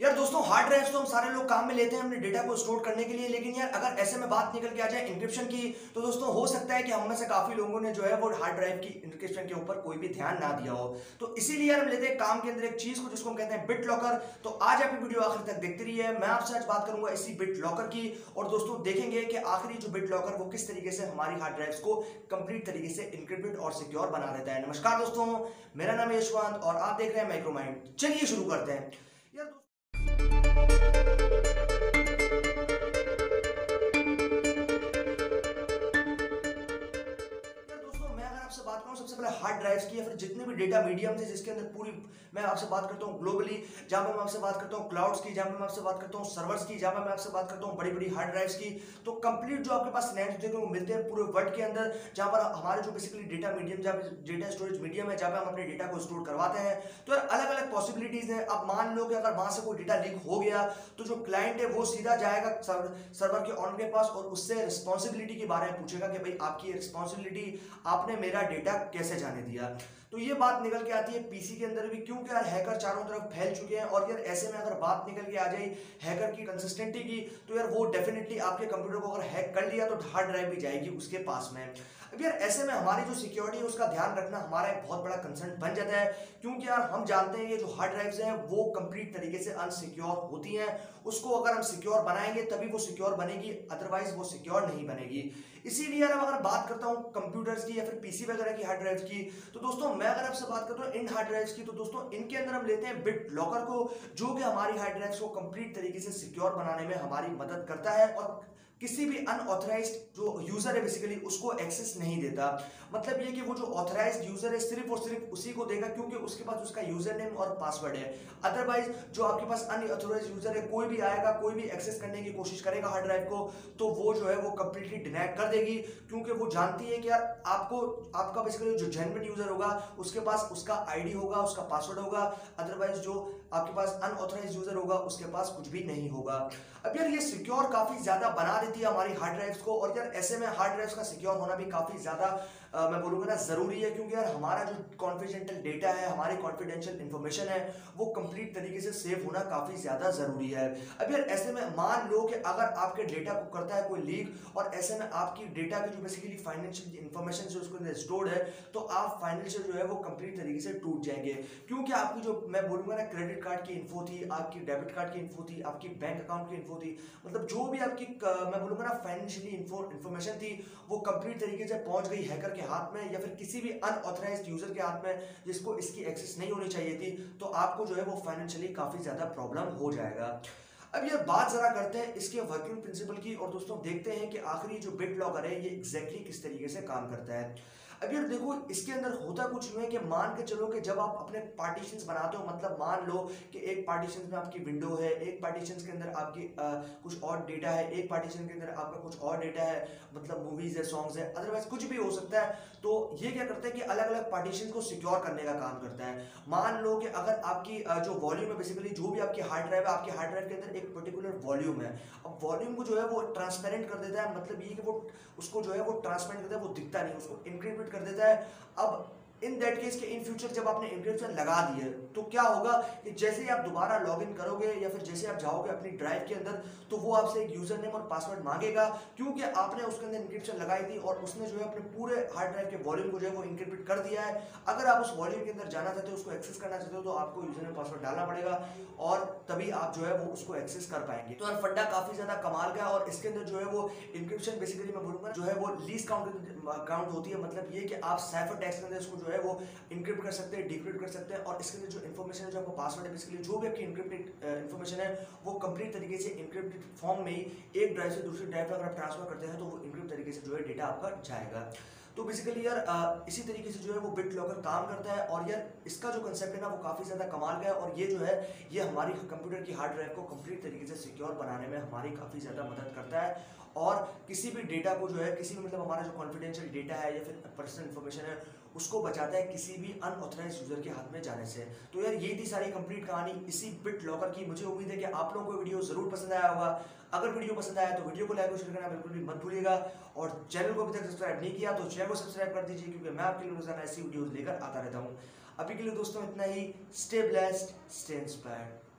यार दोस्तों, hard drives तो हम सारे लोग काम में लेते हैं अपने डेटा को स्टोर करने के लिए। लेकिन यार अगर ऐसे में बात निकल के आ जाए इंक्रिप्शन की, तो दोस्तों हो सकता है कि हम में से काफी लोगों ने जो है वो हार्ड ड्राइव की इंक्रिप्शन के ऊपर कोई भी ध्यान ना दिया हो। तो इसीलिए यार हम लेते हैं काम के अंदर एक चीज को जिसको हम कहते हैं बिट लॉकर। तो आज आपकी वीडियो आखिर तक देखते रहिए। मैं आपसे आज बात करूंगा इसी बिट लॉकर की, और दोस्तों देखेंगे कि आखिरी जो बिट लॉकर वो किस तरीके से हमारी हार्ड ड्राइव्स को कंप्लीट तरीके से इनक्रिप्टेड और सिक्योर बना देता है। नमस्कार दोस्तों, मेरा नाम है यशवंत और आप देख रहे हैं माइक्रोमाइंड। चलिए शुरू करते हैं। यार आपसे बात करूं सबसे पहले हार्ड ड्राइव्स की, या फिर जितने भी डेटा मीडियम है जिसके अंदर पूरी मैं आपसे बात करता हूं ग्लोबली, जहां पर मैं आपसे बात करता हूं क्लाउड्स की, जहां पर मैं आपसे बात करता हूं सर्वर्स की, जहां पर मैं आपसे बात करता हूं बड़ी बड़ी हार्ड ड्राइव्स की। तो कंप्लीट जो आपके पास सिनेरियो देखने को मिलते हैं पूरे वर्ल्ड के अंदर, जहां पर हमारे जो बेसिकली डेटा मीडियम, जहां पर डेटा स्टोरेज मीडियम है, जहां पर हम अपने डेटा को स्टोर करवाते हैं, तो अलग अलग पॉसिबिलिटीज है। अब मान लो कि अगर वहां से कोई डेटा लीक हो गया तो जो क्लाइंट है वो सीधा जाएगा सर्वर के ऑनर के पास और उससे रिस्पॉन्सिबिलिटी के बारे में पूछेगा कि भाई आपकी रिस्पॉन्सिबिलिटी, आपने मेरा डेटा कैसे जाने दिया। तो ये बात निकल के आती है पीसी के अंदर भी, क्योंकि यार हैकर चारों तरफ फैल चुके हैं। और यार ऐसे में अगर बात निकल के आ जाए हैकर की कंसिस्टेंटी की, तो यार वो डेफिनेटली आपके कंप्यूटर को अगर हैक कर लिया तो हार्ड ड्राइव भी जाएगी उसके पास में। अब यार ऐसे में हमारी जो सिक्योरिटी है उसका ध्यान रखना हमारा एक बहुत बड़ा कंसर्न बन जाता है, क्योंकि यार हम जानते हैं ये जो हार्ड ड्राइव्स हैं वो कंप्लीट तरीके से अनसिक्योर होती हैं। उसको अगर हम सिक्योर बनाएंगे तभी वो सिक्योर बनेगी, अदरवाइज वो सिक्योर नहीं बनेगी। इसीलिए यार अगर बात करता हूं कंप्यूटर्स की या फिर पीसी वगैरह की हार्ड ड्राइव की, तो दोस्तों मैं अगर आपसे बात करता हूं इन हार्ड ड्राइव्स की, तो दोस्तों इनके अंदर हम लेते हैं बिट लॉकर को, जो कि हमारी हार्ड ड्राइव्स को कंप्लीट तरीके से सिक्योर बनाने में हमारी मदद करता है और किसी भी अनऑथराइज्ड जो यूजर है बेसिकली उसको एक्सेस नहीं देता। मतलब ये कि वो जो ऑथराइज्ड यूजर है सिर्फ और सिर्फ उसी को देगा, क्योंकि उसके पास उसका यूजर नेम और पासवर्ड है। अदरवाइज जो आपके पास अनऑथराइज्ड यूजर है, कोई भी आएगा, कोई भी एक्सेस करने की कोशिश करेगा हार्ड ड्राइव को, तो वो जो है वो कंप्लीटली डिनाई कर देगी, क्योंकि वो जानती है कि यार आपको, आपका बेसिकली जो जेन्युइन यूजर होगा उसके पास उसका आईडी होगा, उसका पासवर्ड होगा। अदरवाइज जो आपके पास अनऑथराइज्ड यूजर होगा उसके पास कुछ भी नहीं होगा। अब यार ये सिक्योर काफी ज्यादा बना देती है हमारी हार्ड ड्राइव्स को, और यार ऐसे में हार्ड ड्राइव्स का सिक्योर होना भी काफी ज्यादा मैं बोलूंगा ना जरूरी है, क्योंकि यार हमारा जो कॉन्फिडेंशियल डेटा है, हमारी कॉन्फिडेंशियल इंफॉर्मेशन है, वो कंप्लीट तरीके से सेव होना काफी ज्यादा जरूरी है। अब यार ऐसे में मान लो कि अगर आपके डेटा को करता है कोई लीक, और ऐसे में आपकी डेटा की जो बेसिकली फाइनेंशियल इंफॉर्मेशन जो उसके अंदर स्टोर्ड है, तो आप फाइनेंशियल जो है वो कंप्लीट तरीके से टूट जाएंगे। क्योंकि आपकी जो मैं बोलूंगा ना क्रेडिट कार्ड की इन्फो थी, आपकी डेबिट कार्ड की इन्फो थी, आपकी बैंक अकाउंट की इन्फो थी, मतलब जो भी आपकी मैं बोलूंगा ना फाइनेंशियली इंफॉर्मेशन थी, वो कंप्लीट तरीके से पहुंच गई हैकर के हाथ में या फिर किसी भी अनऑथराइज्ड यूजर के हाथ में जिसको इसकी एक्सेस नहीं होनी चाहिए थी, तो आपको जो है वो फाइनेंशियली काफी ज्यादा प्रॉब्लम हो जाएगा। अब ये बात जरा करते हैं इसके वर्किंग प्रिंसिपल की, और दोस्तों देखते हैं कि आखिरी जो बिट लॉकर है ये एग्जैक्टली किस तरीके से काम करता है। अब यार देखो, इसके अंदर होता कुछ नहीं है कि मान के चलो कि जब आप अपने पार्टीशंस बनाते हो, मतलब मान लो कि एक पार्टीशन में आपकी विंडो है, एक पार्टीशन के अंदर आपकी कुछ और डेटा है, एक पार्टीशन के अंदर आपका कुछ और डेटा है, मतलब मूवीज है, सॉन्ग्स है, अदरवाइज कुछ भी हो सकता है। तो ये क्या करता है कि अलग अलग पार्टीशन को सिक्योर करने का काम करता है। मान लो कि अगर आपकी जो वॉल्यूम है बेसिकली, जो भी आपकी हार्ड ड्राइव है, आपकी हार्ड ड्राइव के अंदर एक पर्टिकुलर वॉल्यूम है, अब वॉल्यूम को जो है वो ट्रांसपेरेंट कर देता है, मतलब ये कि वो उसको जो है वो ट्रांसपेरेंट करता है, वो दिखता नहीं, उसको इनक्रिप्ट कर देता है। अब इन दैट केस के इन फ्यूचर जब आपने इंक्रिप्शन लगा दी है, तो क्या होगा कि जैसे ही आप दोबारा लॉगिन करोगे या फिर जैसे आप जाओगे अपनी ड्राइव के अंदर, तो वो आपसे एक यूजर नेम और पासवर्ड मांगेगा, क्योंकि आपने उसके अंदर इंक्रिप्शन लगाई थी और उसने जो है अपने पूरे हार्ड ड्राइव के वॉल्यूम को जो है वो इंक्रिप्ट कर दिया है। अगर आप उस वॉल्यूम के अंदर जाना चाहते हो, उसको एक्सेस करना चाहते हो, तो आपको यूजर नेम पासवर्ड डालना पड़ेगा और तभी आप जो है वो उसको एक्सेस कर पाएंगे। तो फंडा काफी ज्यादा कमाल का है, और इसके अंदर जो है वो इंक्रिप्शन बेसिकली मैं बोलूंगा जो है वो लीस्ट काउंट होती है। मतलब ये कि आप साइफर टेक्स्ट के अंदर इसको जो है वो इंक्रिप्ट कर सकते हैं, डिक्रिप्ट कर सकते हैं, और इसके अंदर जो इन्फॉर्मेशन है, जो आपका पासवर्ड है, बेसिकली जो भी आपकी इंक्रिप्टेड इन्फॉर्मेशन है, वो कंप्लीट तरीके से इंक्रिप्टेड फॉर्म में ही एक ड्राइव से दूसरी ड्राइव पर अगर आप ट्रांसफर करते हैं, तो वो इंक्रिप्ट तरीके से जो है डेटा आपका जाएगा। तो बेसिकली यार इसी तरीके से जो है वो बिट लॉकर काम करता है, और यार इसका जो कंसेप्ट है ना वो काफी ज्यादा कमाल का है, और ये जो है ये हमारी कंप्यूटर की हार्ड ड्राइव को कंप्लीट तरीके से सिक्योर बनाने में हमारी काफी ज्यादा मदद करता है, और किसी भी डेटा को जो है, किसी भी मतलब हमारा जो कॉन्फिडेंशियल डेटा है या फिर पर्सनल इंफॉर्मेशन है, उसको बचाता है किसी भी अनऑथराइज्ड यूजर के हाथ में जाने से। तो यार ये थी सारी कंप्लीट कहानी इसी बिट लॉकर की। मुझे उम्मीद है कि आप लोगों को वीडियो जरूर पसंद आया होगा। अगर वीडियो पसंद आया तो वीडियो को लाइक और शेयर करना बिल्कुल भी मत भूलिएगा, और चैनल को अभी तक सब्सक्राइब नहीं किया तो चैनल को सब्सक्राइब कर दीजिए, क्योंकि मैं आपके लिए रोजाना ऐसी वीडियोस लेकर आता रहता हूँ। अभी के लिए दोस्तों इतना ही। Stay blessed, stay inspired.